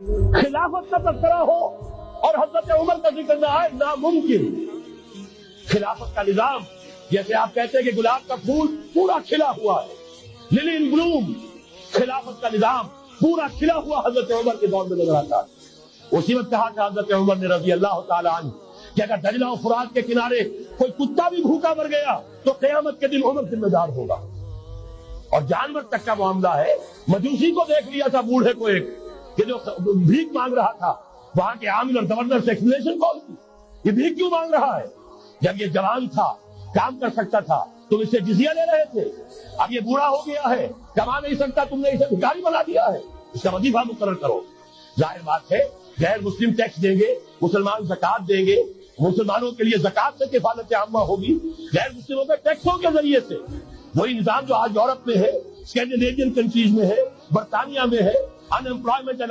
खिलाफत का तस्करा हो और हजरत उमर का जिक्र न आए, नामुमकिन। खिलाफत का निजाम, जैसे आप कहते हैं कि गुलाब का फूल पूरा खिला हुआ है, लिली इन ब्लूम, खिलाफत का निजाम पूरा खिला हुआ हजरत उमर के दौर में नजर आता है। उसी वक्त कहा था हजरत उमर ने रजी अल्लाह ताला अन्हु कि अगर दजला और फुरात के किनारे कोई कुत्ता भी भूखा मर गया तो क़यामत के दिन उमर जिम्मेदार होगा। और जानवर तक का मामला है। मजूसी को देख लिया था, बूढ़े को, एक कि जो भीख मांग रहा था, वहां के आमिर और गवर्नर से एक्सप्लेनेशन कॉल की, ये भीख क्यों मांग रहा है? जब ये जवान था, काम कर सकता था, तुम इससे जिजिया ले रहे थे। अब ये बूढ़ा हो गया है, कमा नहीं सकता, तुमने इसे भिखारी बना दिया है, इसका वजीफा मुकर्रर करो। जाहिर बात है, गैर मुस्लिम टैक्स देंगे, मुसलमान ज़कात देंगे, मुसलमानों के लिए ज़कात से किफालत आम्मा होगी, गैर मुस्लिमों के टैक्सों के जरिए से। वही निजाम जो आज यूरोप में है, स्कैंडिनेवियन कंट्रीज में है, बरतानिया में है, अनएम्प्लॉयमेंट